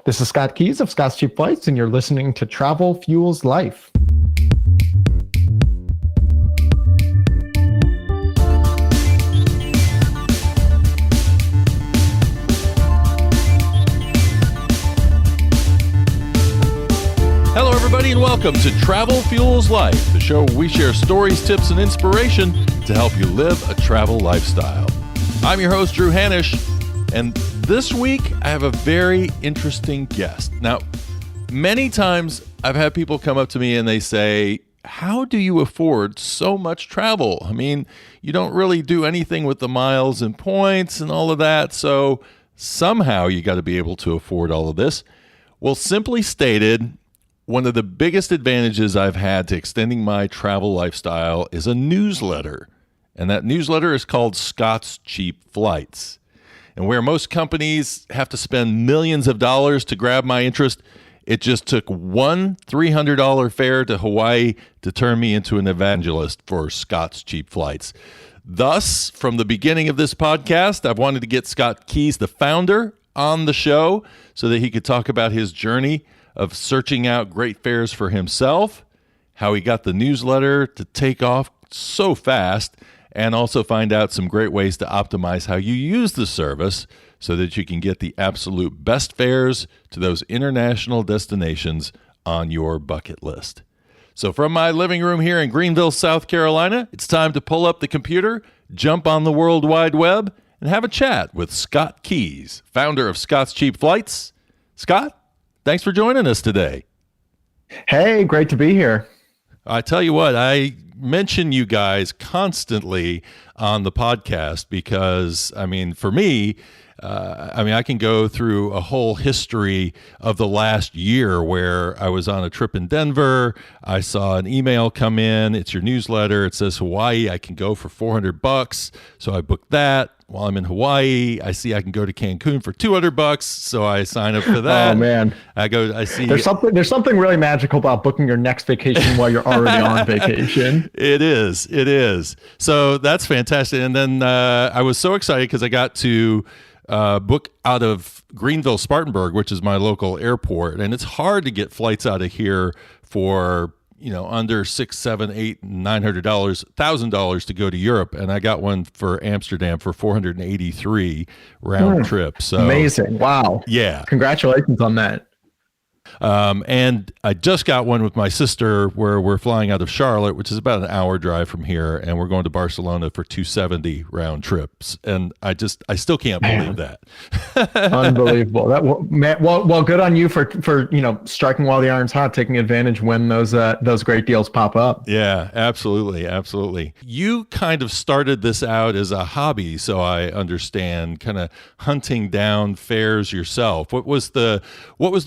This is Scott Keys of Scott's Cheap Flights, and you're listening to Travel Fuels Life. Hello, everybody, and welcome to Travel Fuels Life, the show where we share stories, tips, and inspiration to help you live a travel lifestyle. I'm your host, Drew Hanisch, and this week I have a very interesting guest. Now, many times I've had people come up to me and they say, how do you afford so much travel? I mean, you don't really do anything with the miles and points and all of that, so somehow you got to be able to afford all of this. Well, simply stated, one of the biggest advantages I've had to extending my travel lifestyle is a newsletter. And that newsletter is called Scott's Cheap Flights. And where most companies have to spend millions of dollars to grab my interest, it just took one $300 fare to Hawaii to turn me into an evangelist for Scott's Cheap Flights. Thus, from the beginning of this podcast, I've wanted to get Scott Keys, the founder, on the show so that he could talk about his journey of searching out great fares for himself, how he got the newsletter to take off so fast, and also find out some great ways to optimize how you use the service so that you can get the absolute best fares to those international destinations on your bucket list. So from my living room here in Greenville, South Carolina, it's time to pull up the computer, jump on the World Wide Web, and have a chat with Scott Keys, founder of Scott's Cheap Flights. Scott, thanks for joining us today. Hey, great to be here. I tell you what, I mention you guys constantly on the podcast because, I mean, for me, I can go through a whole history of the last year where I was on a trip in Denver. I saw an email come in. It's your newsletter. It says Hawaii. I can go for $400. So I booked that. While I'm in Hawaii, I see I can go to Cancun for $200, so I sign up for that. Oh man, I see there's something really magical about booking your next vacation while you're already on vacation. It is. So that's fantastic. And then I was so excited because I got to book out of Greenville, Spartanburg, which is my local airport, and it's hard to get flights out of here for under $600, $700, $800, $900 to go to Europe, and I got one for Amsterdam for $483 round trip. So amazing! Wow. Yeah. Congratulations on that. And I just got one with my sister where we're flying out of Charlotte, which is about an hour drive from here, and we're going to Barcelona for $270 round trips. And I still can't believe that. Unbelievable. Well, good on you for striking while the iron's hot, taking advantage when those great deals pop up. Yeah, absolutely. You kind of started this out as a hobby, so I understand, kind of hunting down fares yourself. What was the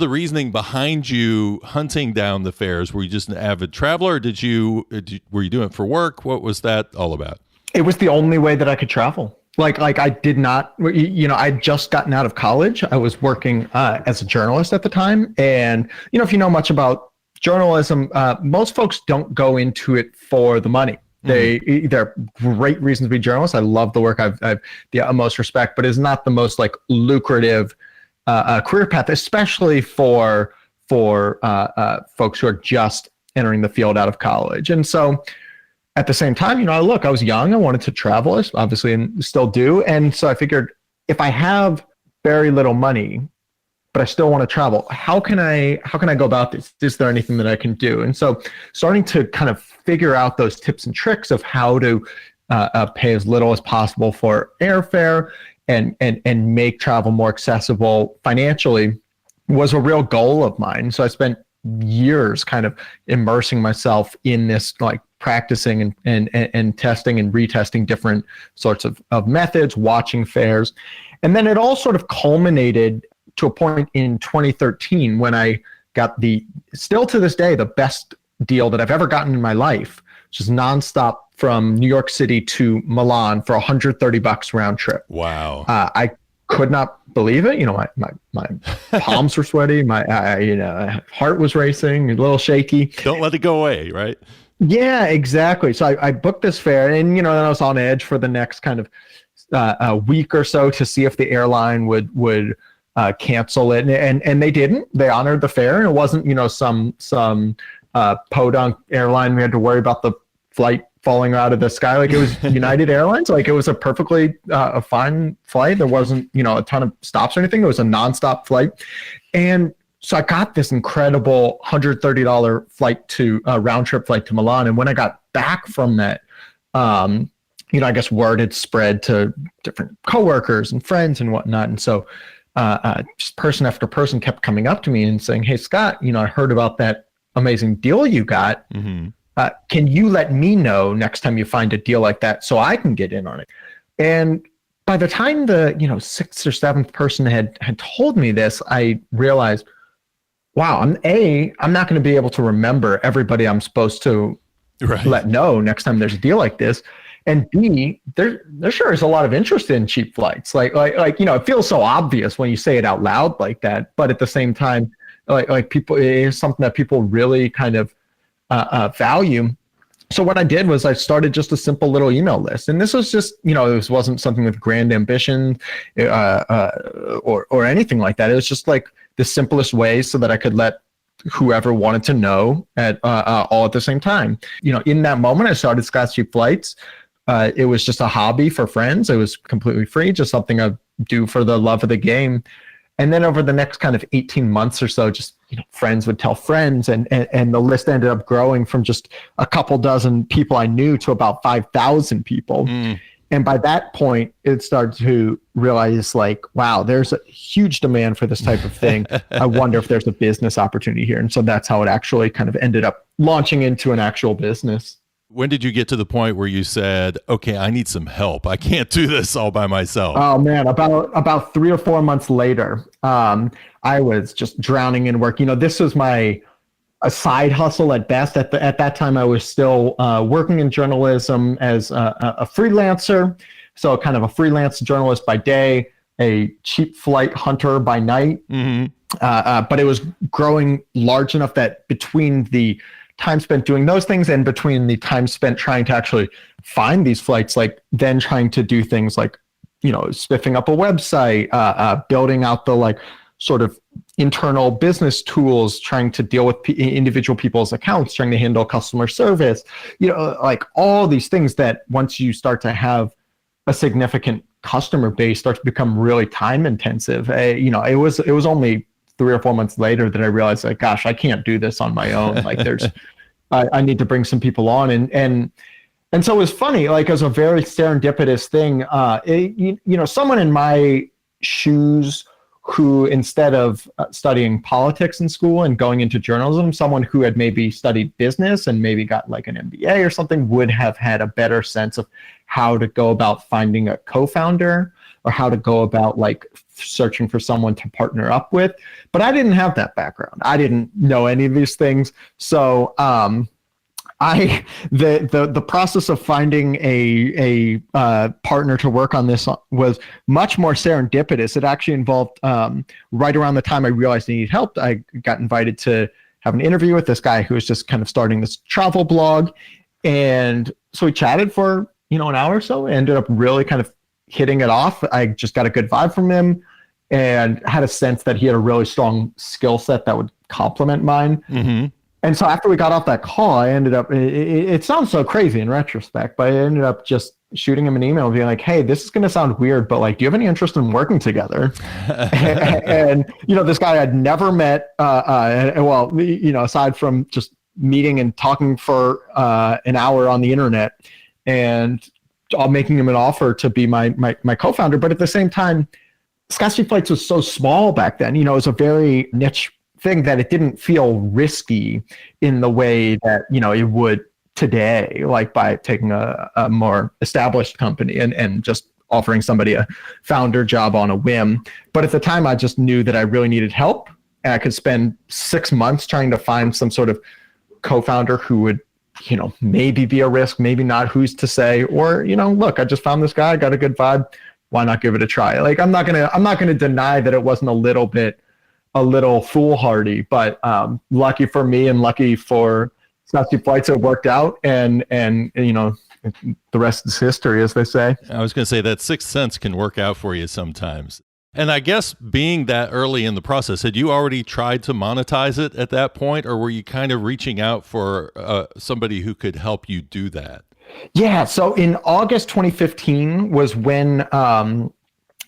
reasoning behind you hunting down the fares? Were you just an avid traveler, or were you doing it for work? What was that all about? It was the only way that I could travel. Like I did not, I'd just gotten out of college. I was working as a journalist at the time. And, if you know much about journalism, most folks don't go into it for the money. There are great reasons to be journalists. I love the work. I've the utmost respect, but it's not the most lucrative career path, especially for folks who are just entering the field out of college. And so at the same time, I was young, I wanted to travel, obviously, and still do. And so I figured, if I have very little money, but I still want to travel, how can I go about this? Is there anything that I can do? And so starting to kind of figure out those tips and tricks of how to pay as little as possible for airfare and make travel more accessible financially was a real goal of mine. So I spent years kind of immersing myself in this, practicing and testing and retesting different sorts of methods, watching fares. And then it all sort of culminated to a point in 2013 when I got still to this day, the best deal that I've ever gotten in my life, which is nonstop from New York City to Milan for $130 round trip. Wow. I could not believe it. My palms were sweaty. My heart was racing, a little shaky. Don't let it go away, right? Yeah, exactly. So I booked this fare, and then I was on edge for the next kind of a week or so to see if the airline would cancel it. And they didn't. They honored the fare, and it wasn't, some podunk airline. We had to worry about the flight falling out of the sky. Like, it was United Airlines. Like, it was a perfectly a fine flight. There wasn't, a ton of stops or anything. It was a nonstop flight. And so I got this incredible $130 flight to round trip flight to Milan. And when I got back from that, I guess word had spread to different coworkers and friends and whatnot. And so just person after person kept coming up to me and saying, "Hey, Scott, I heard about that amazing deal you got. Mm-hmm. Can you let me know next time you find a deal like that so I can get in on it?" And by the time the, sixth or seventh person had told me this, I realized, wow, I'm not going to be able to remember everybody I'm supposed to let know next time there's a deal like this. And B, there sure is a lot of interest in cheap flights. Like, it feels so obvious when you say it out loud like that. But at the same time, like people, it is something that people really kind of value. So what I did was I started just a simple little email list. And this was just, this wasn't something with grand ambition or anything like that. It was just like the simplest way so that I could let whoever wanted to know at all at the same time. In that moment, I started Scott's Cheap Flights. It was just a hobby for friends. It was completely free, just something I do for the love of the game. And then over the next kind of 18 months or so, just friends would tell friends, and the list ended up growing from just a couple dozen people I knew to about 5,000 people. Mm. And by that point, it started to realize, like, wow, there's a huge demand for this type of thing. I wonder if there's a business opportunity here. And so that's how it actually kind of ended up launching into an actual business. When did you get to the point where you said, okay, I need some help? I can't do this all by myself. Oh, man, about 3 or 4 months later, I was just drowning in work. This was a side hustle at best. At that time, I was still working in journalism as a freelancer. So kind of a freelance journalist by day, a cheap flight hunter by night. Mm-hmm. But it was growing large enough that between the time spent doing those things and between the time spent trying to actually find these flights, like then trying to do things like, spiffing up a website, building out the sort of internal business tools, trying to deal with individual people's accounts, trying to handle customer service, like all these things that once you start to have a significant customer base start to become really time intensive. It was only 3 or 4 months later that I realized, like, gosh, I can't do this on my own. Like I need to bring some people on. And so it was funny, like, it was a very serendipitous thing. Someone in my shoes who, instead of studying politics in school and going into journalism, someone who had maybe studied business and maybe got like an MBA or something would have had a better sense of how to go about finding a co-founder or how to go about like searching for someone to partner up with. But I didn't have that background. I didn't know any of these things. So the process of finding a partner to work on this was much more serendipitous. It actually involved right around the time I realized I needed help, I got invited to have an interview with this guy who was just kind of starting this travel blog. And so we chatted for, an hour or so, ended up really kind of hitting it off. I just got a good vibe from him and had a sense that he had a really strong skill set that would complement mine. Mm-hmm. And so after we got off that call, I ended up, it sounds so crazy in retrospect, but I ended up just shooting him an email and being like, hey, this is going to sound weird, but like, do you have any interest in working together? and this guy I'd never met, aside from just meeting and talking for an hour on the internet, and making him an offer to be my co-founder. But at the same time, Scott's Cheap Flights was so small back then. It was a very niche thing that it didn't feel risky in the way that, it would today, like by taking a more established company and just offering somebody a founder job on a whim. But at the time, I just knew that I really needed help, and I could spend 6 months trying to find some sort of co-founder who would, maybe be a risk, maybe not, who's to say, or, look, I just found this guy, got a good vibe. Why not give it a try? Like, I'm not going to deny that it wasn't a little foolhardy, but lucky for me and lucky for Scott's Cheap Flights, it worked out, and the rest is history, as they say. I was going to say that sixth sense can work out for you sometimes. And I guess being that early in the process, had you already tried to monetize it at that point, or were you kind of reaching out for somebody who could help you do that? Yeah. So in August 2015 was when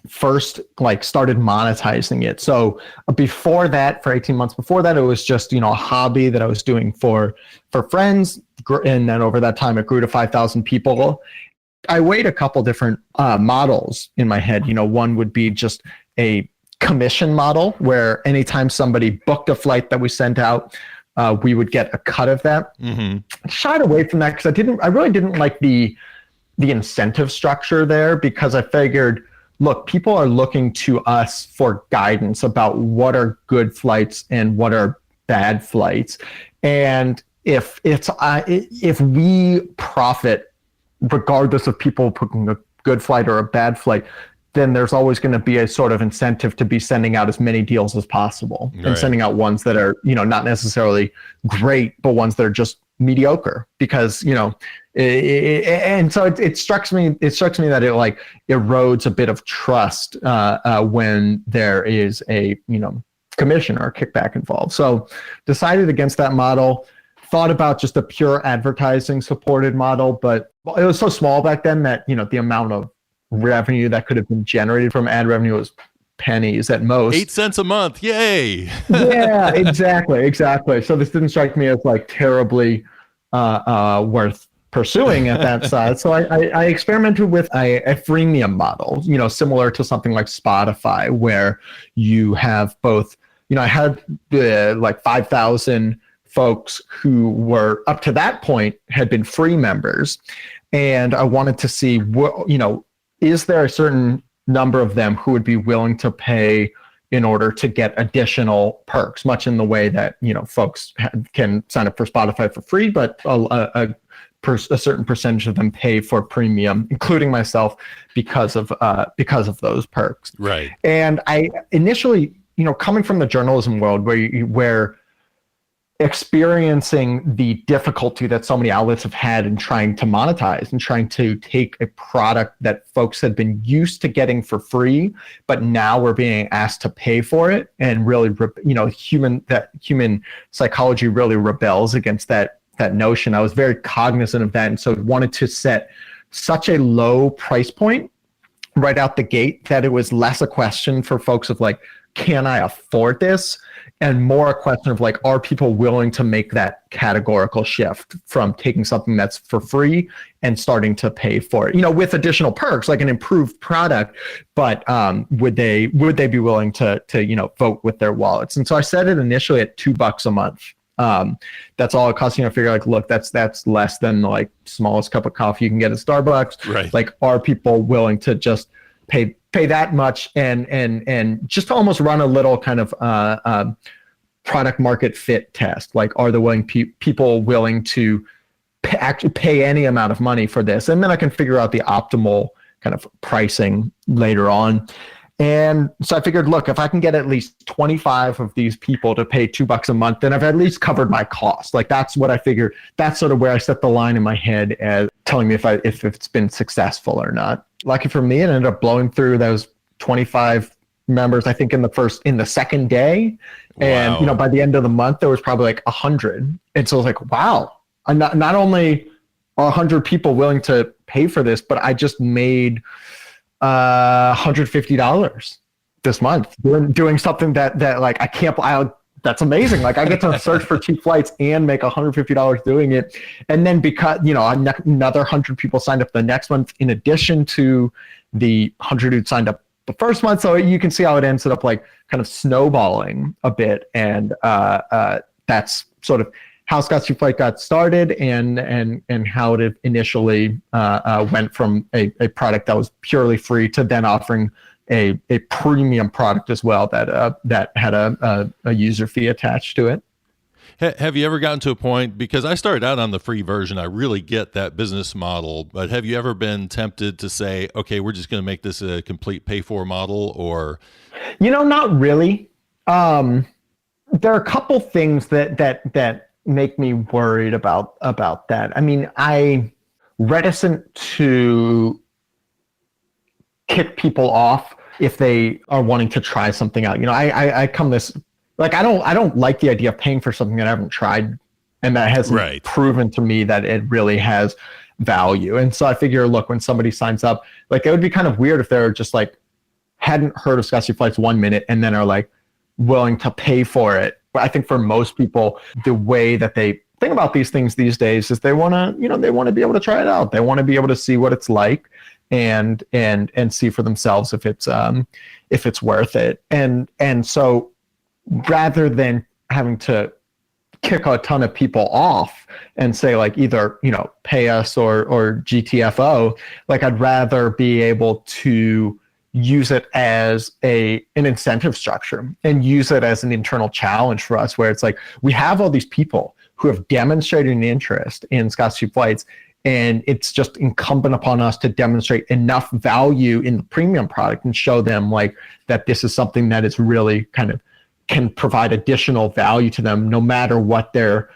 first like started monetizing it. So before that, for 18 months before that, it was just, a hobby that I was doing for friends. And then over that time, it grew to 5,000 people. I weighed a couple different models in my head. One would be just a commission model where anytime somebody booked a flight that we sent out, we would get a cut of that. Mm-hmm. I shied away from that because I really didn't like the incentive structure there, because I figured, look, people are looking to us for guidance about what are good flights and what are bad flights. And if we profit regardless of people picking a good flight or a bad flight, then there's always going to be a sort of incentive to be sending out as many deals as possible, and sending out ones that are, not necessarily great, but ones that are just mediocre, because, and so it strikes me that it like erodes a bit of trust when there is a, commission or a kickback involved. So decided against that model. Thought about just a pure advertising supported model, but it was so small back then that, the amount of revenue that could have been generated from ad revenue was pennies at most. 8 cents a month. Yay. Yeah, exactly. So this didn't strike me as like terribly worth pursuing at that size. So I experimented with a freemium model, similar to something like Spotify, where you have both, I had like 5,000 folks who were up to that point had been free members, and I wanted to see what, is there a certain number of them who would be willing to pay in order to get additional perks, much in the way that, folks can sign up for Spotify for free, but a certain percentage of them pay for premium, including myself, because of those perks. Right. And I initially, coming from the journalism world where experiencing the difficulty that so many outlets have had in trying to monetize and trying to take a product that folks had been used to getting for free, but now we're being asked to pay for it, and really, human psychology really rebels against that notion. I was very cognizant of that, and so wanted to set such a low price point right out the gate that it was less a question for folks of like, can I afford this? And more a question of like, are people willing to make that categorical shift from taking something that's for free and starting to pay for it, with additional perks, like an improved product, but would they be willing to vote with their wallets? And so I set it initially at $2 a month. That's all it costs. I figure like, look, that's less than like smallest cup of coffee you can get at Starbucks. Right. Like, are people willing to just pay that much and just to almost run a little kind of product market fit test? Like, are the people willing to actually pay any amount of money for this? And then I can figure out the optimal kind of pricing later on. And so I figured, look, if I can get at least 25 of these people to pay $2 a month, then I've at least covered my cost. Like, that's what I figure. That's sort of where I set the line in my head as telling me if it's been successful or not. Lucky for me, it ended up blowing through those 25 members, I think, in the second day. And, Wow. By the end of the month, there was probably like 100. And so I was like, wow, I'm not only are 100 people willing to pay for this, but I just made $150 this month doing something that like, I can't, that's amazing. Like, I get to search for cheap flights and make $150 doing it. And then because, another 100 people signed up the next month, in addition to the 100 who signed up the first month. So you can see how it ends up like kind of snowballing a bit. And that's sort of how Scott's Cheap Flight got started, and how it initially went from a product that was purely free to then offering a premium product as well that had a user fee attached to it. Have you ever gotten to a point, because I started out on the free version, I really get that business model, but have you ever been tempted to say, okay, we're just going to make this a complete pay for model? Or not really. There are a couple things that make me worried about that. I mean, I'm reticent to kick people off if they are wanting to try something out. I come this, like, I don't like the idea of paying for something that I haven't tried and that hasn't proven to me that it really has value. And so I figure, look, when somebody signs up, like, it would be kind of weird if they're just like, hadn't heard of Scottsy Flights 1 minute and then are like willing to pay for it. But I think for most people, the way that they think about these things these days is they want to be able to try it out. They want to be able to see what it's like and see for themselves if it's worth it. And so rather than having to kick a ton of people off and say, like, either, pay us or GTFO, like, I'd rather be able to use it as an incentive structure and use it as an internal challenge for us, where it's like, we have all these people who have demonstrated an interest in Scottsy Flights, and it's just incumbent upon us to demonstrate enough value in the premium product and show them, like, that this is something that is really kind of can provide additional value to them, no matter what their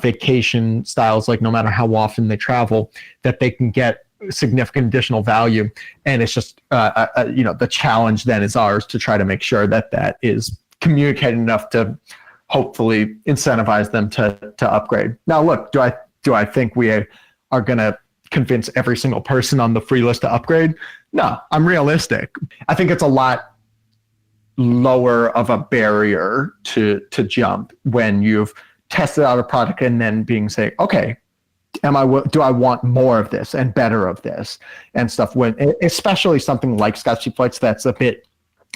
vacation styles, like, no matter how often they travel, that they can get significant additional value. And it's just, the challenge then is ours to try to make sure that is communicated enough to hopefully incentivize them to upgrade. Now, look, do I think we are going to convince every single person on the free list to upgrade? No, I'm realistic. I think it's a lot lower of a barrier to jump when you've tested out a product and then say, okay, do I want more of this and better of this and stuff, when especially something like Scottsy Flights, that's a bit,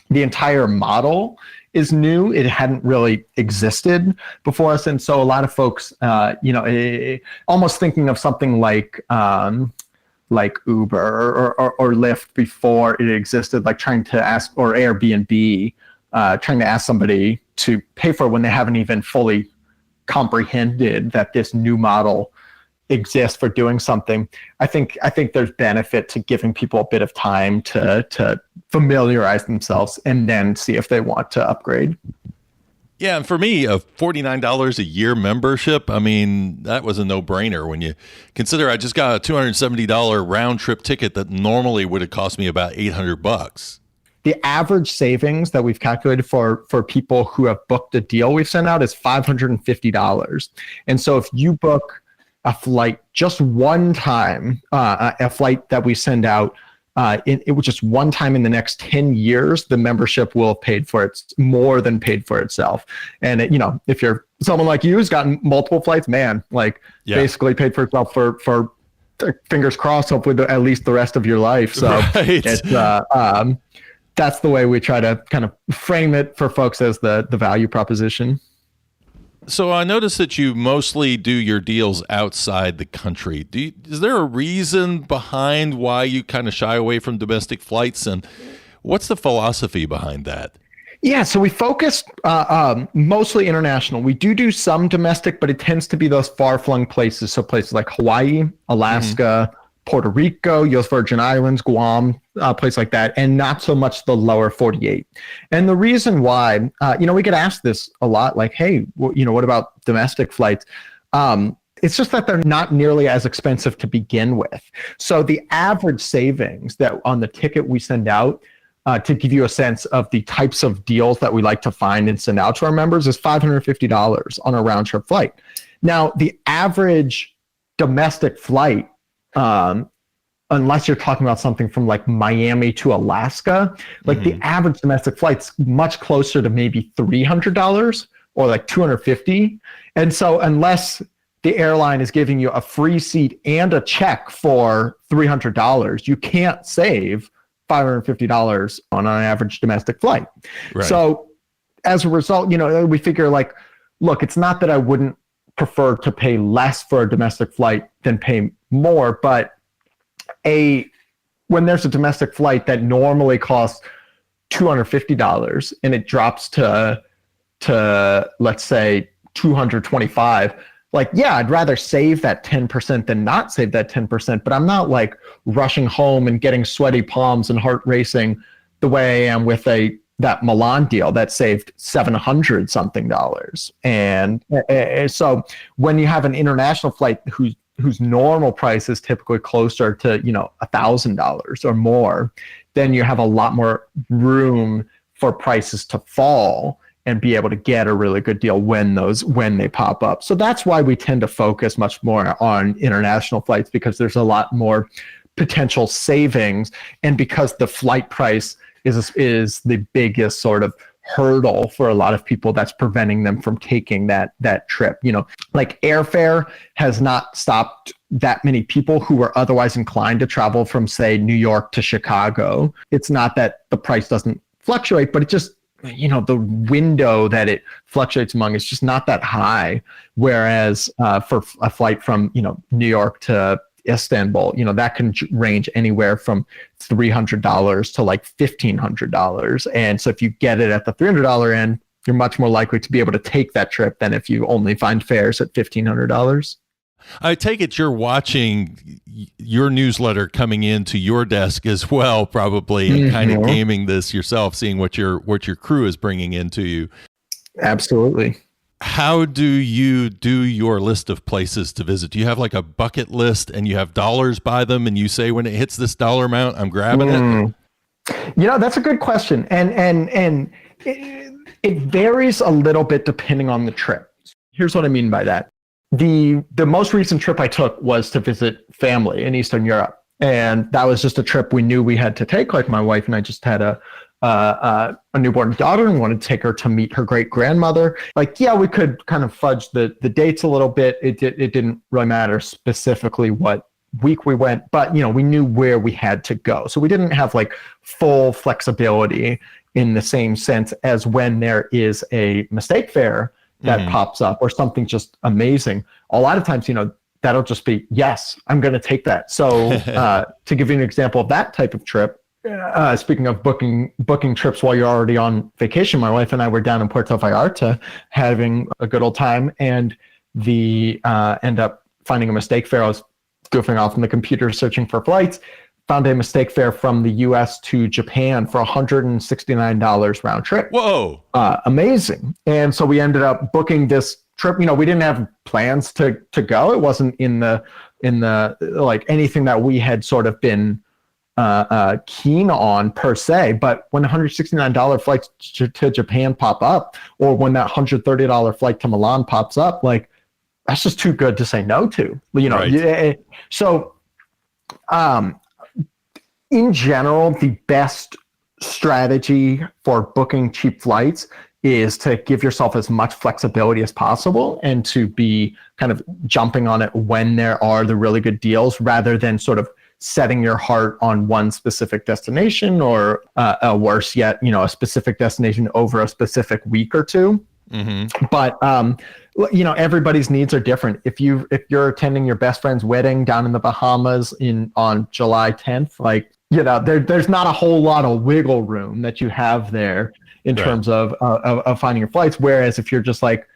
the entire model is new. It hadn't really existed before us. And so a lot of folks, almost thinking of something like Uber or Lyft before it existed, like trying to ask, or Airbnb, trying to ask somebody to pay for it when they haven't even fully comprehended that this new model exists for doing something. I think there's benefit to giving people a bit of time to familiarize themselves and then see if they want to upgrade. Yeah, and for me, a $49 a year membership, I mean, that was a no-brainer when you consider I just got a $270 round-trip ticket that normally would have cost me about $800. The average savings that we've calculated for people who have booked a deal we've sent out is $550. And so if you book a flight just one time, a flight that we send out, it was just one time in the next 10 years, the membership will have paid for it, more than paid for itself. And if you're someone like you who's gotten multiple flights, man, basically paid for itself for fingers crossed, hopefully at least the rest of your life. So it's, that's the way we try to kind of frame it for folks as the value proposition. So I noticed that you mostly do your deals outside the country. Is there a reason behind why you kind of shy away from domestic flights, and what's the philosophy behind that? Yeah, so we focus mostly international. We do some domestic, but it tends to be those far-flung places. So places like Hawaii, Alaska, Puerto Rico, US Virgin Islands, Guam, place like that, and not so much the lower 48. And the reason why, we get asked this a lot, like, hey, what about domestic flights? It's just that they're not nearly as expensive to begin with. So the average savings that on the ticket we send out, to give you a sense of the types of deals that we like to find and send out to our members, is $550 on a round trip flight. Now, the average domestic flight, unless you're talking about something from like Miami to Alaska, like the average domestic flight's much closer to maybe $300 or like $250. And so unless the airline is giving you a free seat and a check for $300, you can't save $550 on an average domestic flight. Right. So as a result, we figure, like, look, it's not that I wouldn't prefer to pay less for a domestic flight than pay more, but when there's a domestic flight that normally costs $250 and it drops to let's say $225, like, yeah, I'd rather save that 10% than not save that 10%, but I'm not like rushing home and getting sweaty palms and heart racing the way I am with that Milan deal that saved $700 something. And so when you have an international flight whose whose normal price is typically closer to, $1,000 or more, then you have a lot more room for prices to fall and be able to get a really good deal when they pop up. So that's why we tend to focus much more on international flights, because there's a lot more potential savings, and because the flight price is the biggest sort of hurdle for a lot of people that's preventing them from taking that trip. Like airfare has not stopped that many people who were otherwise inclined to travel from, say, New York to Chicago. It's not that the price doesn't fluctuate, but it just, the window that it fluctuates among is just not that high. Whereas for a flight from, New York to Istanbul, that can range anywhere from $300 to like $1,500. And so if you get it at the $300 end, you're much more likely to be able to take that trip than if you only find fares at $1,500. I take it you're watching your newsletter coming into your desk as well, probably, and kind of gaming this yourself, seeing what your crew is bringing into you. Absolutely. How do you do your list of places to visit? Do you have like a bucket list and you have dollars by them and you say, when it hits this dollar amount, I'm grabbing it? That's a good question. And it varies a little bit depending on the trip. Here's what I mean by that. The most recent trip I took was to visit family in Eastern Europe. And that was just a trip we knew we had to take. Like, my wife and I just had a newborn daughter and wanted to take her to meet her great grandmother. Like, yeah, we could kind of fudge the dates a little bit. It didn't really matter specifically what week we went, but we knew where we had to go. So we didn't have like full flexibility in the same sense as when there is a mistake fare that pops up or something just amazing. A lot of times, that'll just be, yes, I'm going to take that. So to give you an example of that type of trip, speaking of booking trips while you're already on vacation, my wife and I were down in Puerto Vallarta having a good old time, and end up finding a mistake fare. I was goofing off on the computer searching for flights, found a mistake fare from the US to Japan for $169 round trip. Whoa. Amazing. And so we ended up booking this trip. We didn't have plans to go. It wasn't in the like anything that we had sort of been keen on per se, but when $169 flights to Japan pop up, or when that $130 flight to Milan pops up, like, that's just too good to say no to, Right. So, in general, the best strategy for booking cheap flights is to give yourself as much flexibility as possible and to be kind of jumping on it when there are the really good deals, rather than sort of setting your heart on one specific destination, or worse yet, a specific destination over a specific week or two. Mm-hmm. But everybody's needs are different. If you're attending your best friend's wedding down in the Bahamas on July 10th, like, there's not a whole lot of wiggle room that you have there in terms of finding your flights. Whereas if you're just like,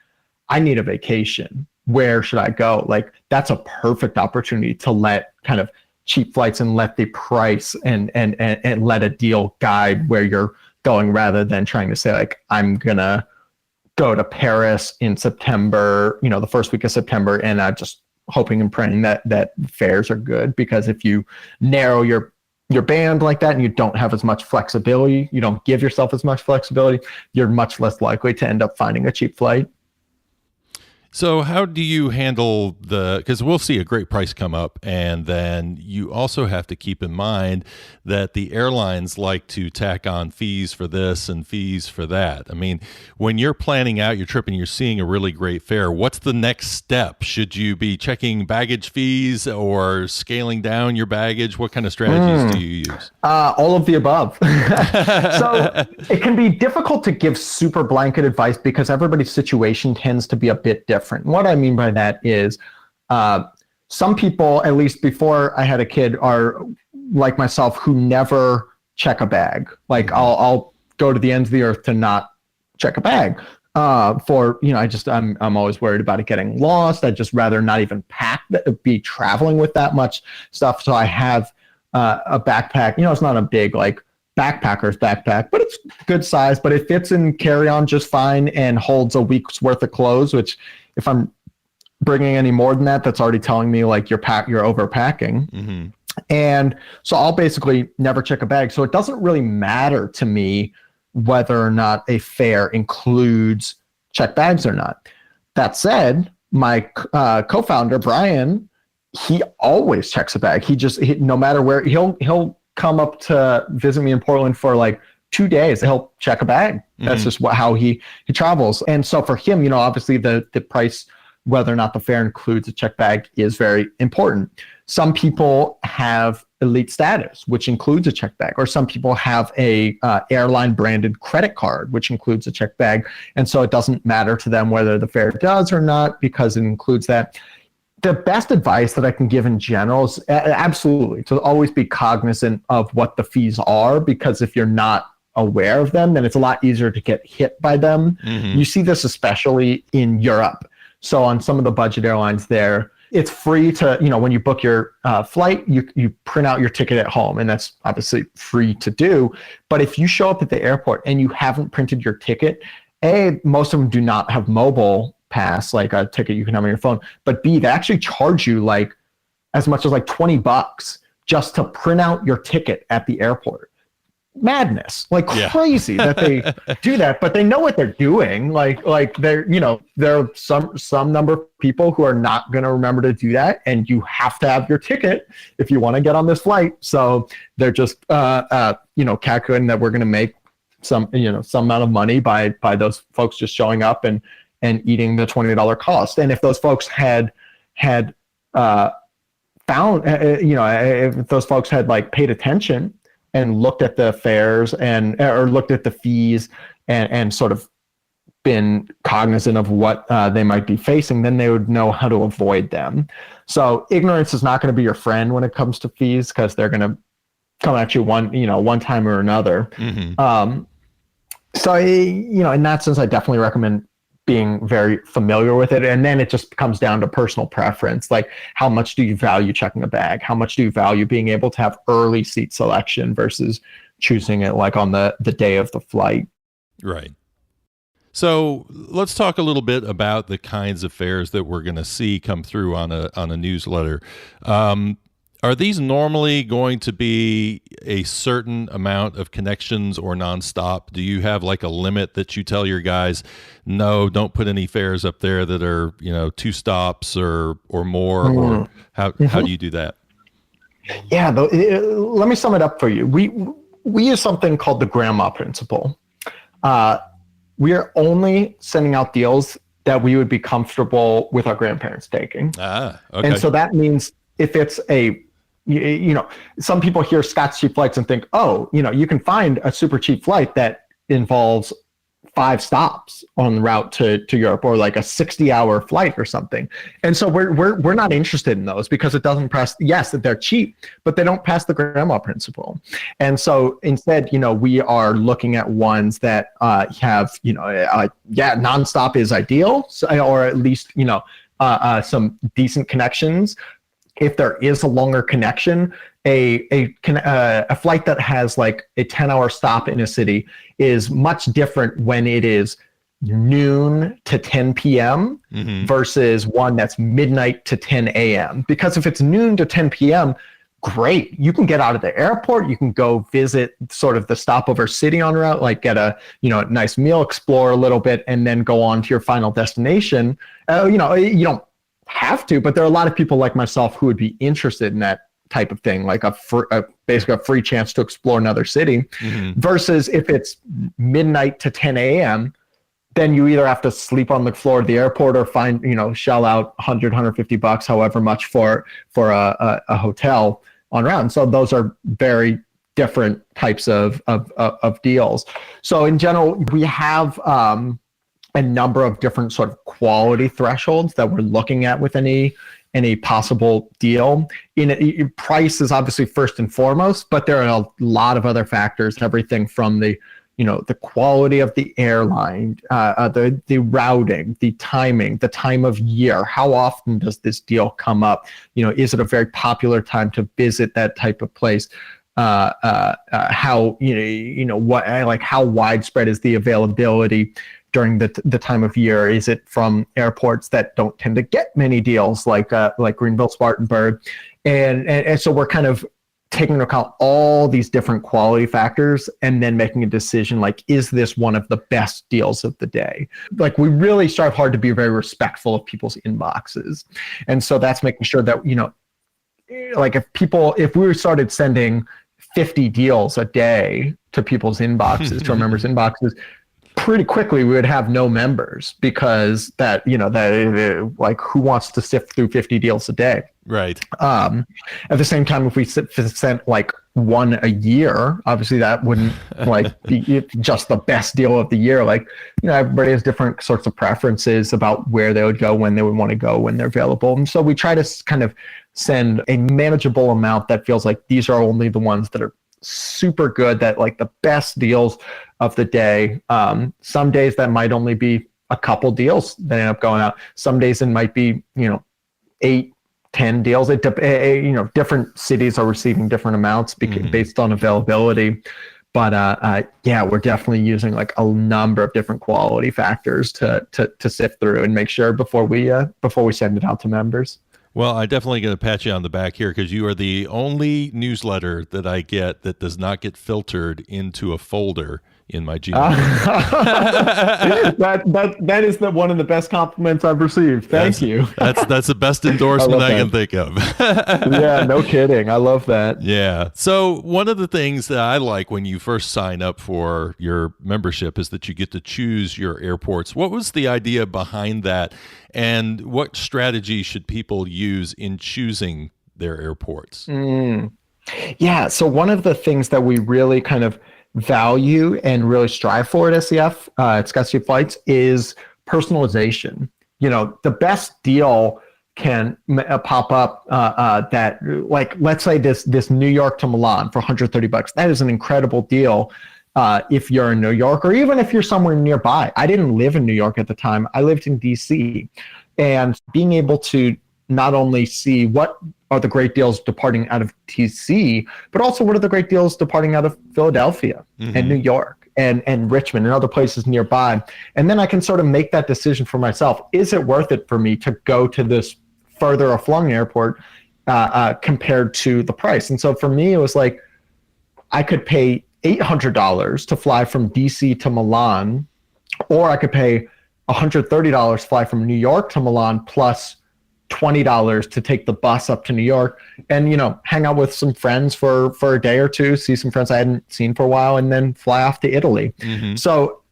I need a vacation, where should I go? Like, that's a perfect opportunity to let kind of cheap flights and let the price and let a deal guide where you're going, rather than trying to say, like, I'm gonna go to Paris in September, the first week of September, and I'm just hoping and praying that fares are good. Because if you narrow your band like that and you don't have as much flexibility, you don't give yourself as much flexibility, you're much less likely to end up finding a cheap flight. So how do you handle because we'll see a great price come up, and then you also have to keep in mind that the airlines like to tack on fees for this and fees for that. I mean, when you're planning out your trip and you're seeing a really great fare, what's the next step? Should you be checking baggage fees or scaling down your baggage? What kind of strategies do you use? All of the above. So it can be difficult to give super blanket advice because everybody's situation tends to be a bit different. What I mean by that is some people, at least before I had a kid, are like myself, who never check a bag. Like, I'll go to the ends of the earth to not check a bag. I'm always worried about it getting lost. I'd just rather not even be traveling with that much stuff. So I have a backpack. It's not a big like backpacker's backpack, but it's good size, but it fits in carry-on just fine and holds a week's worth of clothes, which if I'm bringing any more than that, that's already telling me like you're overpacking. Mm-hmm. And so I'll basically never check a bag. So it doesn't really matter to me whether or not a fare includes checked bags or not. That said, my co-founder, Brian, he always checks a bag. No matter where, he'll come up to visit me in Portland for like 2 days. He'll check a bag. That's just how he travels. And so for him, you know, obviously the price, whether or not the fare includes a checked bag, is very important. Some people have elite status, which includes a checked bag, or some people have a airline branded credit card, which includes a checked bag. And so it doesn't matter to them whether the fare does or not, because it includes that. The best advice that I can give in general is absolutely to always be cognizant of what the fees are, because if you're not aware of them, then it's a lot easier to get hit by them. You see this especially in Europe. So on some of the budget airlines there, it's free to, you know, when you book your flight, you print out your ticket at home, and that's obviously free to do. But if you show up at the airport and you haven't printed your ticket, A, most of them do not have mobile pass, like a ticket you can have on your phone. But B, they actually charge you like as much as like $20 just to print out your ticket at the airport. Madness, like crazy that they do that, but they know what they're doing. Like they're, you know, there are some number of people who are not going to remember to do that, and you have to have your ticket if you want to get on this flight. So they're just you know, calculating that we're going to make some amount of money by those folks just showing up and eating the $20 cost. And if those folks had found, you know, if those folks had like paid attention and looked at the fares or looked at the fees and sort of been cognizant of what they might be facing, then they would know how to avoid them. So ignorance is not going to be your friend when it comes to fees, because they're going to come at you one time or another. So, you know, in that sense, I definitely recommend being very familiar with it. And then it just comes down to personal preference. Like, how much do you value checking a bag? How much do you value being able to have early seat selection versus choosing it like on the day of the flight? Right. So let's talk a little bit about the kinds of fares that we're going to see come through on a newsletter. Are these normally going to be a certain amount of connections or nonstop? Do you have like a limit that you tell your guys, no, don't put any fares up there that are, you know, 2 stops or more? Or how do you do that? Yeah, let me sum it up for you. We use something called the grandma principle. We are only sending out deals that we would be comfortable with our grandparents taking. Okay. And so that means if it's you know, some people hear Scott's cheap flights and think, oh, you know, you can find a super cheap flight that involves 5 stops on the route to Europe, or like a 60-hour flight or something. And so we're not interested in those, because it doesn't pass. Yes, that they're cheap, but they don't pass the grandma principle. And so instead, you know, we are looking at ones that have, you know, nonstop is ideal, or at least, you know, some decent connections. If there is a longer connection, a flight that has like a 10-hour stop in a city is much different when it is noon to 10 p.m. Versus one that's midnight to 10 a.m. Because if it's noon to 10 p.m., great. You can get out of the airport, you can go visit sort of the stopover city on route, like get a, you know, nice meal, explore a little bit, and then go on to your final destination. You know, you don't have to, but there are a lot of people like myself who would be interested in that type of thing, like basically a free chance to explore another city. Versus if it's midnight to 10 a.m., then you either have to sleep on the floor of the airport or shell out $150, however much for a hotel on route. And so those are very different types of deals. So in general, we have a number of different sort of quality thresholds that we're looking at with any possible deal. Price is obviously first and foremost, but there are a lot of other factors, everything from the quality of the airline, the routing, the timing, the time of year. How often does this deal come up? Is it a very popular time to visit that type of place? How widespread is the availability? during the time of year? Is it from airports that don't tend to get many deals like Greenville, Spartanburg? And so we're kind of taking into account all these different quality factors and then making a decision like, is this one of the best deals of the day? Like, we really strive hard to be very respectful of people's inboxes. And so that's making sure that, like if we started sending 50 deals a day to people's inboxes, to our members' inboxes, pretty quickly we would have no members, because that like, who wants to sift through 50 deals a day? Right. At the same time, if we sent like one a year, obviously that wouldn't like be just the best deal of the year. Like, everybody has different sorts of preferences about where they would go, when they would want to go, when they're available. And so we try to kind of send a manageable amount that feels like these are only the ones that are super good, that like the best deals of the day. Some days that might only be a couple deals that end up going out. Some days it might be, 8, 10 deals. Different cities are receiving different amounts based on availability. But we're definitely using like a number of different quality factors to sift through and make sure before we send it out to members. Well, I definitely going to pat you on the back here, because you are the only newsletter that I get that does not get filtered into a folder in my Gmail. That is one of the best compliments I've received. Thank you. That's the best endorsement I can think of. Yeah, no kidding. I love that. Yeah. So one of the things that I like when you first sign up for your membership is that you get to choose your airports. What was the idea behind that, and what strategy should people use in choosing their airports? Yeah. So one of the things that we really kind of value and really strive for at SCF, at Skyseat Flights, is personalization. The best deal can pop up that, like, let's say this New York to Milan for $130. That is an incredible deal if you're in New York, or even if you're somewhere nearby. I didn't live in New York at the time. I lived in DC, and being able to not only see what are the great deals departing out of DC, but also what are the great deals departing out of Philadelphia and New York and Richmond and other places nearby. And then I can sort of make that decision for myself. Is it worth it for me to go to this further aflung airport compared to the price? And so for me, it was like, I could pay $800 to fly from DC to Milan, or I could pay $130 to fly from New York to Milan, plus $20 to take the bus up to New York and, hang out with some friends for a day or two, see some friends I hadn't seen for a while, and then fly off to Italy. So,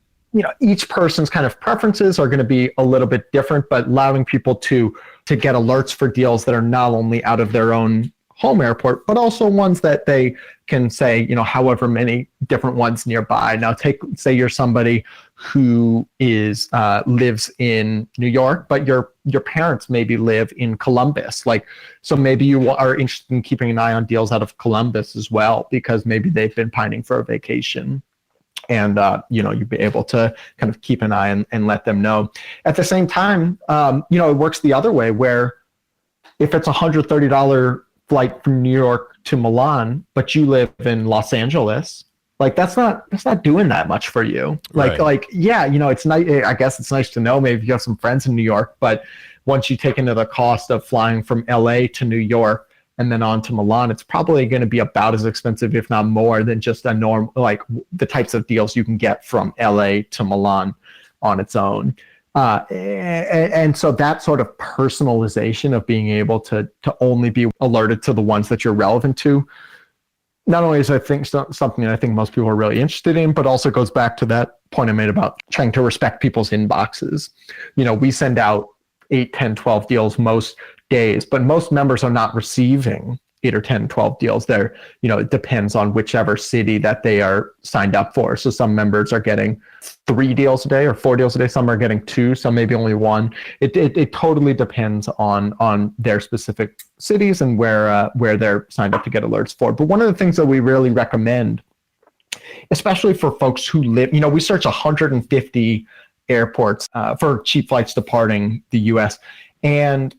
each person's kind of preferences are going to be a little bit different, but allowing people to get alerts for deals that are not only out of their own home airport, but also ones that they can say, however many different ones nearby. Now, say you're somebody who lives in New York, but your parents maybe live in Columbus. So maybe you are interested in keeping an eye on deals out of Columbus as well, because maybe they've been pining for a vacation. And, you'd be able to kind of keep an eye and let them know. At the same time, it works the other way, where if it's $130 flight from New York to Milan, but you live in Los Angeles, like that's not doing that much for you. It's nice. I guess it's nice to know maybe you have some friends in New York, but once you take into the cost of flying from LA to New York and then on to Milan, it's probably going to be about as expensive, if not more, than just a normal, like the types of deals you can get from LA to Milan on its own. And so that sort of personalization of being able to only be alerted to the ones that you're relevant to, not only is, I think, something that I think most people are really interested in, but also goes back to that point I made about trying to respect people's inboxes. We send out 8, 10, 12 deals most days, but most members are not receiving 8 or 10, 12 deals. There, it depends on whichever city that they are signed up for. So some members are getting 3 deals a day or 4 deals a day. Some are getting 2, some maybe only 1. It totally depends on their specific cities and where they're signed up to get alerts for. But one of the things that we really recommend, especially for folks who live, we search 150 airports for cheap flights departing the US. And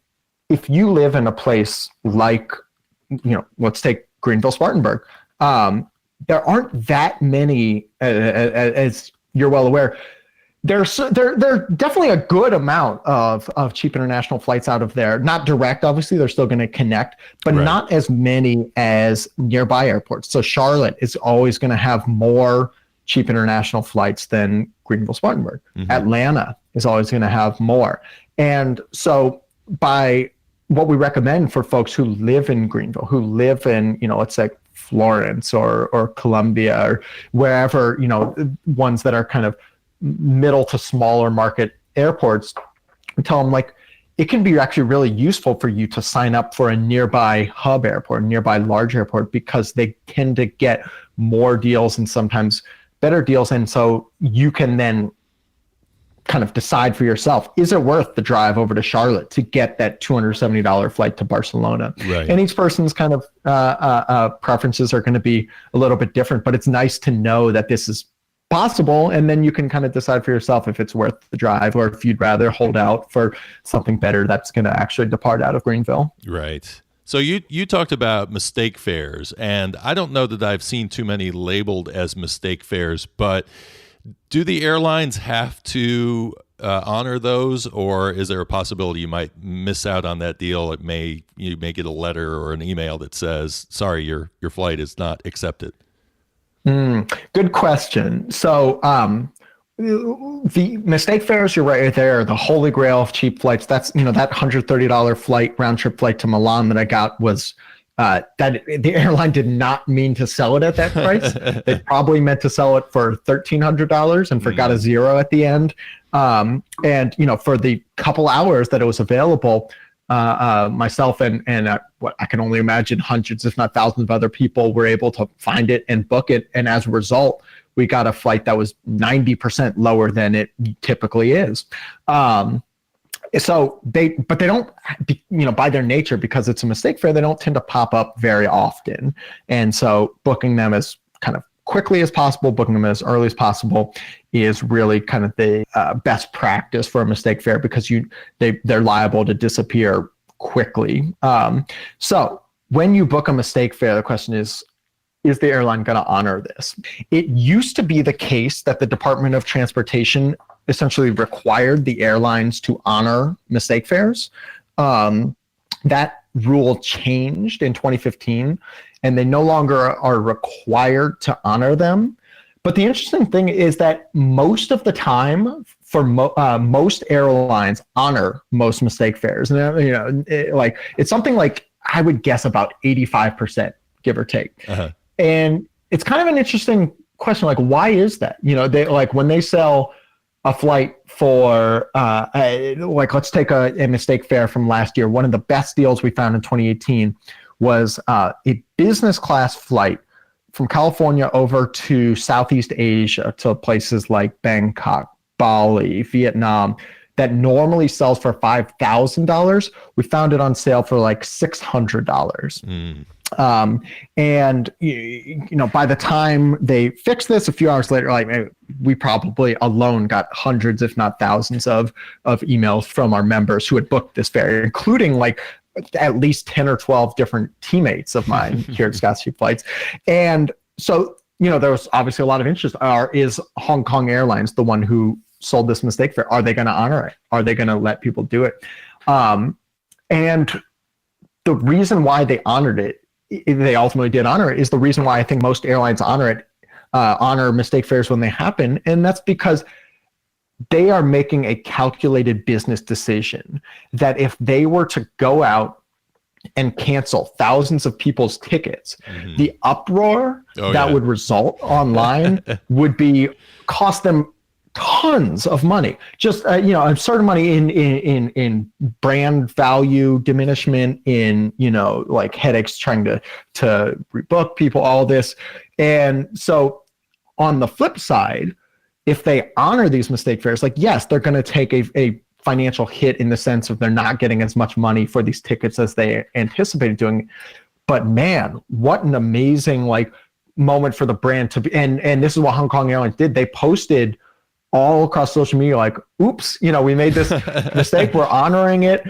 if you live in a place like, let's take Greenville, Spartanburg. There aren't that many, as you're well aware. There definitely a good amount of cheap international flights out of there. Not direct, obviously, they're still going to connect, but Right. not as many as nearby airports. So Charlotte is always going to have more cheap international flights than Greenville-Spartanburg. Mm-hmm. Atlanta is always going to have more. And so by what we recommend for folks who live in Greenville, who live in, let's say Florence or Columbia or wherever, ones that are kind of middle to smaller market airports, we tell them like it can be actually really useful for you to sign up for a nearby hub airport, nearby large airport, because they tend to get more deals and sometimes better deals. And so you can then kind of decide for yourself, is it worth the drive over to Charlotte to get that $270 flight to Barcelona? Right. And each person's kind of preferences are going to be a little bit different, but it's nice to know that this is possible. And then you can kind of decide for yourself if it's worth the drive or if you'd rather hold out for something better that's going to actually depart out of Greenville. Right. So you talked about mistake fares, and I don't know that I've seen too many labeled as mistake fares, but do the airlines have to honor those, or is there a possibility you might miss out on that deal? You may get a letter or an email that says, "Sorry, your flight is not accepted." Good question. So the mistake fares, you're right there, the holy grail of cheap flights. That's that $130 flight, round trip flight to Milan that I got was. That the airline did not mean to sell it at that price. They probably meant to sell it for $1,300 and forgot a zero at the end. And for the couple hours that it was available, myself and what I can only imagine hundreds, if not thousands of other people were able to find it and book it. And as a result, we got a flight that was 90% lower than it typically is. So they don't, by their nature, because it's a mistake fare, they don't tend to pop up very often. And so booking them as kind of quickly as possible, booking them as early as possible is really kind of the best practice for a mistake fare, because they're liable to disappear quickly. So when you book a mistake fare, the question is the airline going to honor this? It used to be the case that the Department of Transportation essentially required the airlines to honor mistake fares. That rule changed in 2015, and they no longer are required to honor them. But the interesting thing is that most of the time, for most airlines honor most mistake fares, and it's something like, I would guess, about 85%, give or take. Uh-huh. And it's kind of an interesting question, like, why is that? They when they sell a flight for let's take a mistake fare from last year. One of the best deals we found in 2018 was a business class flight from California over to Southeast Asia, to places like Bangkok, Bali, Vietnam, that normally sells for $5,000. We found it on sale for like $600. And by the time they fixed this a few hours later, we probably alone got hundreds, if not thousands of emails from our members who had booked this fare, including at least 10 or 12 different teammates of mine here at Scott's Cheap Flights. And so, there was obviously a lot of interest. Is Hong Kong Airlines the one who sold this mistake fare? Are they going to honor it? Are they going to let people do it? And the reason why they honored it, they ultimately did honor it, is the reason why I think most airlines honor mistake fares when they happen. And that's because they are making a calculated business decision that if they were to go out and cancel thousands of people's tickets, the uproar would result online would cost them tons of money, just absurd money in brand value diminishment, in headaches trying to rebook people, all this. And so on the flip side, if they honor these mistake fares, yes, they're going to take a financial hit in the sense of they're not getting as much money for these tickets as they anticipated doing. But man, what an amazing moment for the brand to be. And this is what Hong Kong Airlines did. They posted all across social media, oops, we made this mistake. We're honoring it.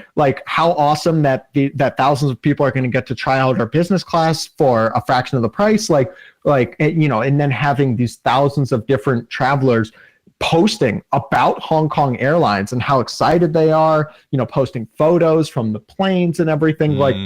How awesome that thousands of people are going to get to try out our business class for a fraction of the price. And then having these thousands of different travelers posting about Hong Kong Airlines and how excited they are, posting photos from the planes and everything like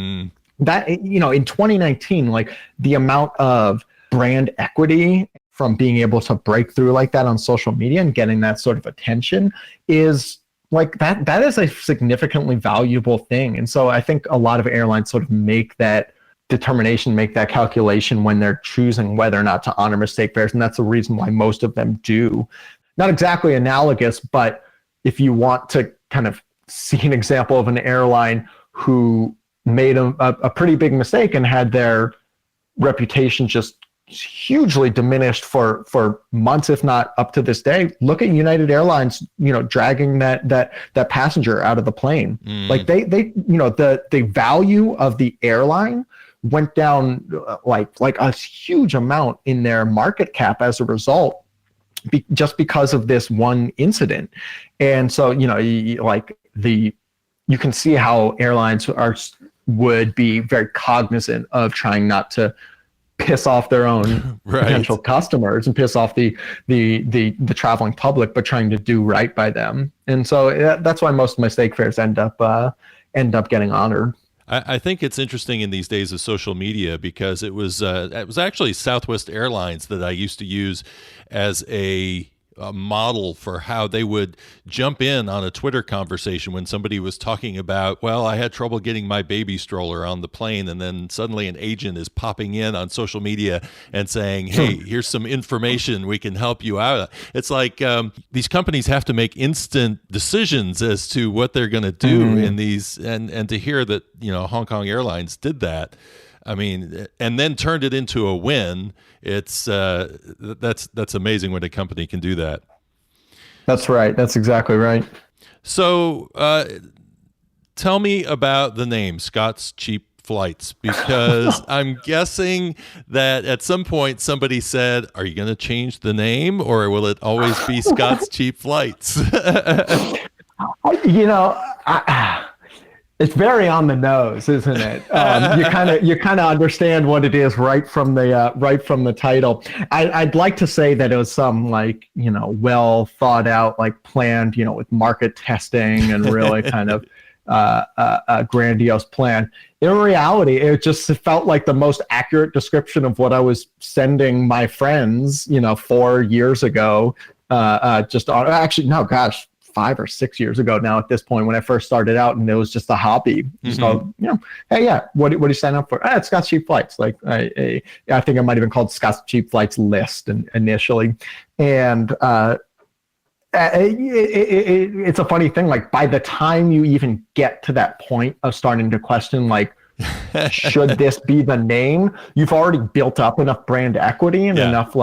that. In 2019, like the amount of brand equity from being able to break through like that on social media and getting that sort of attention is like that is a significantly valuable thing. And so I think a lot of airlines sort of make that determination, make that calculation when they're choosing whether or not to honor mistake fares. And that's the reason why most of them do. Not exactly analogous, but if you want to kind of see an example of an airline who made a pretty big mistake and had their reputation just hugely diminished for months, if not up to this day, look at United Airlines, dragging that passenger out of the plane. Like they the value of the airline went down like a huge amount in their market cap as a result. Just because of this one incident. And so, you can see how airlines would be very cognizant of trying not to piss off their own potential customers and piss off the traveling public, but trying to do right by them. And so that's why most mistake fares end up getting honored. I think it's interesting in these days of social media because it was actually Southwest Airlines that I used to use as a model for how they would jump in on a Twitter conversation when somebody was talking about, well, I had trouble getting my baby stroller on the plane, and then suddenly an agent is popping in on social media and saying, hey, here's some information we can help you out. It's like these companies have to make instant decisions as to what they're going to do in these, and to hear that Hong Kong Airlines did that, I mean, and then turned it into a win. It's that's amazing when a company can do that. That's right. That's exactly right. So tell me about the name Scott's Cheap Flights, because I'm guessing that at some point somebody said, are you going to change the name, or will it always be Scott's Cheap Flights? It's very on the nose, isn't it? You kind of understand what it is right from the title. I'd like to say that it was some well thought out, planned, with market testing and really kind of a grandiose plan. In reality, it just felt like the most accurate description of what I was sending my friends, 4 years ago. 5 or 6 years ago now at this point, when I first started out, and it was just a hobby. So, hey, yeah, what do you sign up for? It's Scott's Cheap Flights. I think it might have been called Scott's Cheap Flights List initially. And it's a funny thing. By the time you even get to that point of starting to question, should this be the name? You've already built up enough brand equity and enough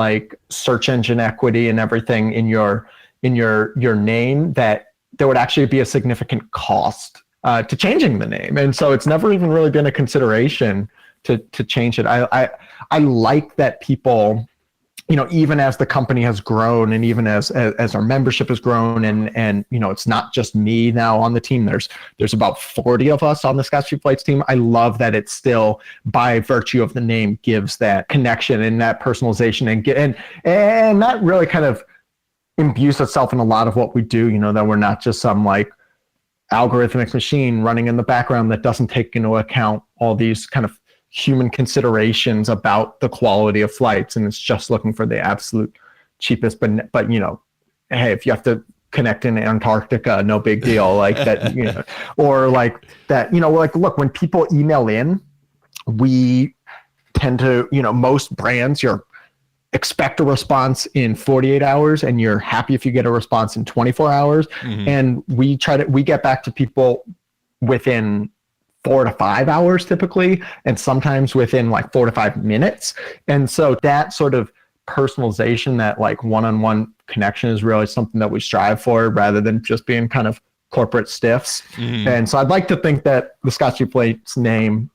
search engine equity and everything in your name that there would actually be a significant cost to changing the name. And so it's never even really been a consideration to change it. I like that people, even as the company has grown and even as our membership has grown and it's not just me now on the team, there's about 40 of us on the Scott's Cheap Flights team. I love that it still, by virtue of the name, gives that connection and that personalization and that really kind of imbues itself in a lot of what we do, that we're not just some algorithmic machine running in the background that doesn't take into account all these kind of human considerations about the quality of flights, and it's just looking for the absolute cheapest. But hey, if you have to connect in Antarctica, no big deal. That, or that, look, when people email in, we tend to, most brands, expect a response in 48 hours and you're happy if you get a response in 24 hours. And we get back to people within 4 to 5 hours typically, and sometimes within 4 to 5 minutes. And so that sort of personalization, that one-on-one connection, is really something that we strive for, rather than just being kind of corporate stiffs. And so I'd like to think that the Scott's Cheap Flights name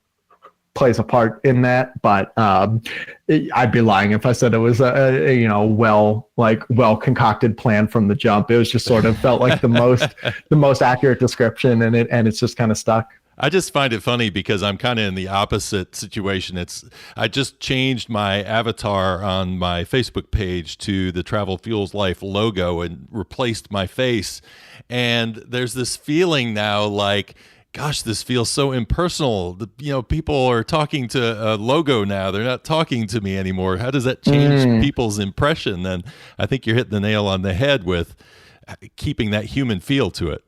plays a part in that, but I'd be lying if I said it was a well concocted plan from the jump. It was just sort of felt like the most accurate description, and it's just kind of stuck. I just find it funny because I'm kind of in the opposite situation. I just changed my avatar on my Facebook page to the Travel Fuels Life logo and replaced my face. And there's this feeling now like, gosh, this feels so impersonal. People are talking to a logo now. They're not talking to me anymore. How does that change people's impression? And I think you're hitting the nail on the head with keeping that human feel to it.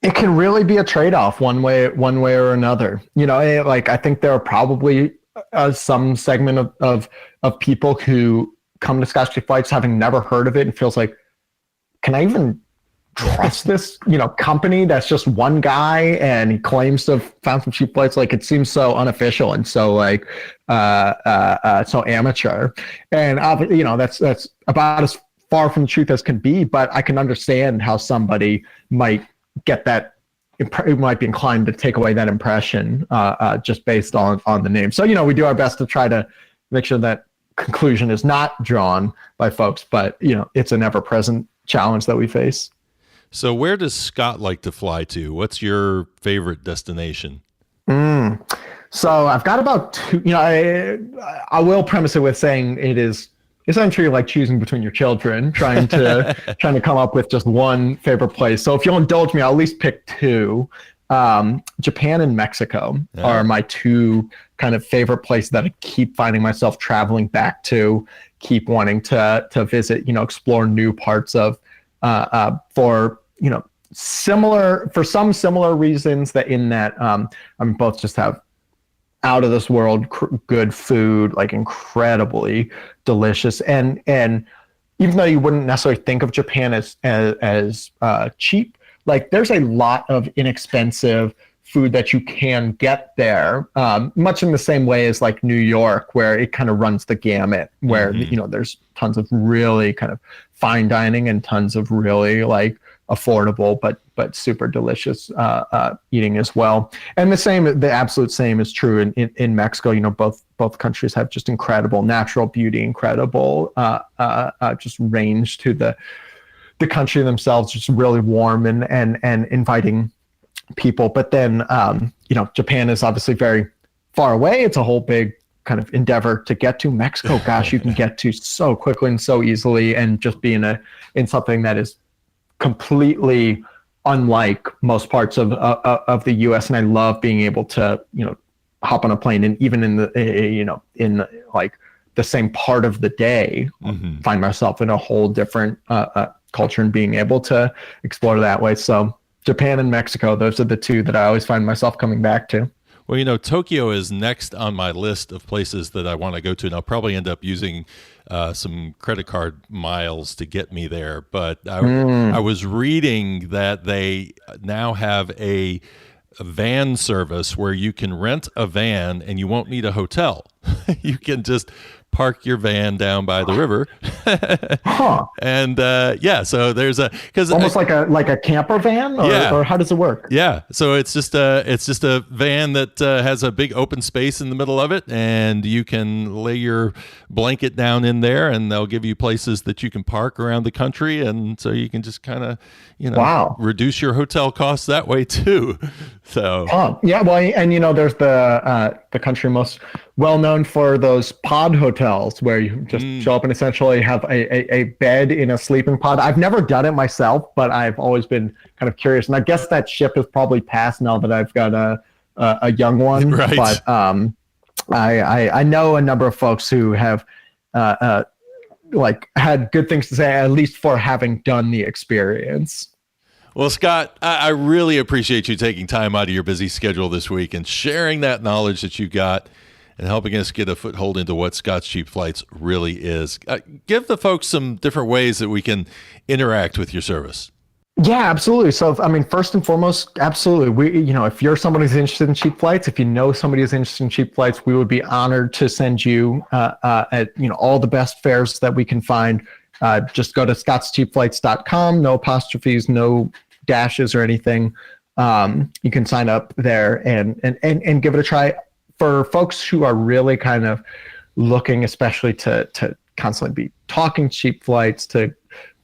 It can really be a trade-off one way or another. I think there are probably some segment of people who come to Scotch Cheap Flights having never heard of it and feels like, can I even trust this, company that's just one guy and he claims to have found some cheap flights? Like, it seems so unofficial and so so amateur. And that's about as far from the truth as can be. But I can understand how somebody might get that. It might be inclined to take away that impression just based on the name. So we do our best to try to make sure that conclusion is not drawn by folks. But it's an ever-present challenge that we face. So where does Scott like to fly to? What's your favorite destination? So I've got about two. I will premise it with saying it is essentially like choosing between your children, trying to come up with just one favorite place. So if you'll indulge me, I'll at least pick two. Japan and Mexico are my two kind of favorite places that I keep finding myself traveling back to, keep wanting to visit, explore new parts of, for some similar reasons that both just have out of this world good food, like incredibly delicious, and even though you wouldn't necessarily think of Japan as cheap, like there's a lot of inexpensive food that you can get there, much in the same way as like New York, where it kind of runs the gamut, where there's tons of really kind of fine dining and tons of really like affordable but super delicious eating as well. And the absolute same is true in Mexico. Both countries have just incredible natural beauty, incredible just range to the country themselves, just really warm and inviting people. But then Japan is obviously very far away. It's a whole big kind of endeavor to get to. Mexico, gosh, you can get to so quickly and so easily, and just be in something that is completely unlike most parts of the U.S. And I love being able to hop on a plane and even in like the same part of the day, find myself in a whole different culture and being able to explore that way. So Japan and Mexico, those are the two that I always find myself coming back to. Well, Tokyo is next on my list of places that I want to go to, and I'll probably end up using some credit card miles to get me there. But I was reading that they now have a van service where you can rent a van and you won't need a hotel. You can just park your van down by the river. And so there's because almost like a camper van, or how does it work? Yeah, so it's just a van that has a big open space in the middle of it, and you can lay your blanket down in there, and they'll give you places that you can park around the country, and so you can just kind of reduce your hotel costs that way too. So there's the country most well known for those pod hotels where you just show up and essentially have a bed in a sleeping pod. I've never done it myself, but I've always been kind of curious. And I guess that ship has probably passed now that I've got a young one. Right. But I know a number of folks who have had good things to say, at least for having done the experience. Well, Scott, I really appreciate you taking time out of your busy schedule this week and sharing that knowledge that you got and helping us get a foothold into what Scott's Cheap Flights really is. Give the folks some different ways that we can interact with your service. Yeah, absolutely. So, first and foremost, absolutely. If you're somebody who's interested in cheap flights, if you know somebody who's interested in cheap flights, we would be honored to send you, all the best fares that we can find. Just go to scottscheapflights.com. No apostrophes, no dashes or anything. You can sign up there and give it a try. For folks who are really kind of looking, especially to constantly be talking cheap flights, to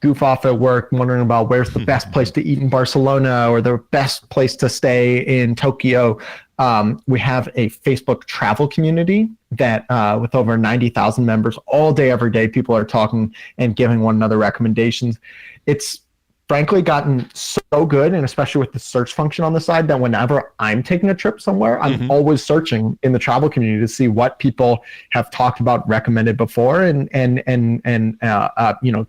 goof off at work, wondering about where's the best place to eat in Barcelona or the best place to stay in Tokyo. We have a Facebook travel community that with over 90,000 members all day, every day, people are talking and giving one another recommendations. It's frankly gotten so good, and especially with the search function on the side, that whenever I'm taking a trip somewhere, I'm always searching in the travel community to see what people have talked about, recommended before, and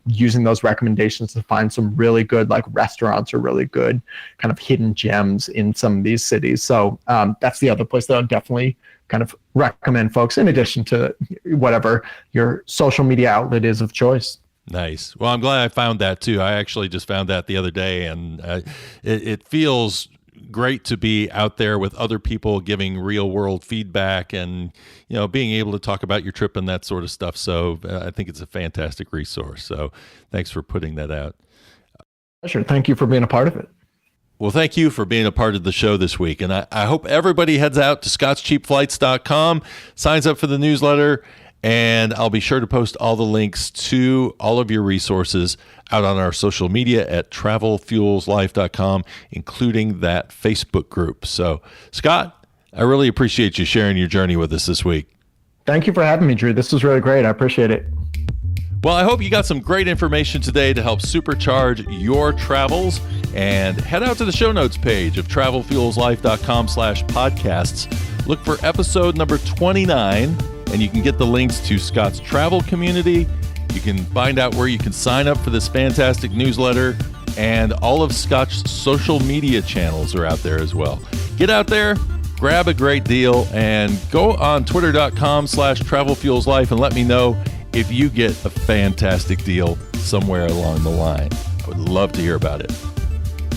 using those recommendations to find some really good like restaurants or really good kind of hidden gems in some of these cities. So that's the other place that I'll definitely kind of recommend folks, in addition to whatever your social media outlet is of choice. Nice. Well, I'm glad I found that too. I actually just found that the other day, and it feels great to be out there with other people giving real world feedback and, being able to talk about your trip and that sort of stuff. So I think it's a fantastic resource. So thanks for putting that out. Sure. Thank you for being a part of it. Well, thank you for being a part of the show this week. And I hope everybody heads out to scotcheapflights.com, signs up for the newsletter, and I'll be sure to post all the links to all of your resources out on our social media at travelfuelslife.com, including that Facebook group. So, Scott, I really appreciate you sharing your journey with us this week. Thank you for having me, Drew. This was really great. I appreciate it. Well, I hope you got some great information today to help supercharge your travels. And head out to the show notes page of travelfuelslife.com/podcasts. Look for episode number 29. And you can get the links to Scott's travel community. You can find out where you can sign up for this fantastic newsletter, and all of Scott's social media channels are out there as well. Get out there, grab a great deal, and go on twitter.com/travelfuelslife and let me know if you get a fantastic deal somewhere along the line. I would love to hear about it.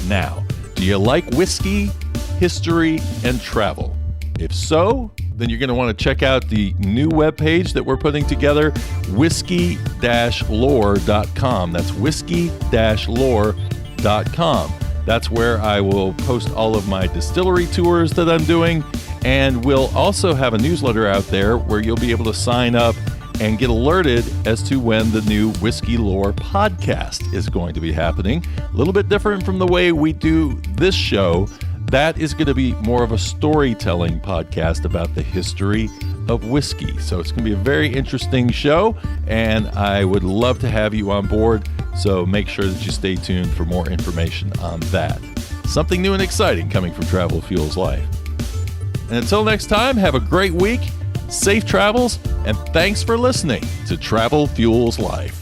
Now, do you like whiskey, history, and travel? If so, then you're going to want to check out the new webpage that we're putting together, whiskey-lore.com. That's whiskey-lore.com. That's where I will post all of my distillery tours that I'm doing, and we'll also have a newsletter out there where you'll be able to sign up and get alerted as to when the new Whiskey Lore podcast is going to be happening. A little bit different from the way we do this show. That is going to be more of a storytelling podcast about the history of whiskey. So it's going to be a very interesting show, and I would love to have you on board. So make sure that you stay tuned for more information on that. Something new and exciting coming from Travel Fuels Life. And until next time, have a great week, safe travels, and thanks for listening to Travel Fuels Life.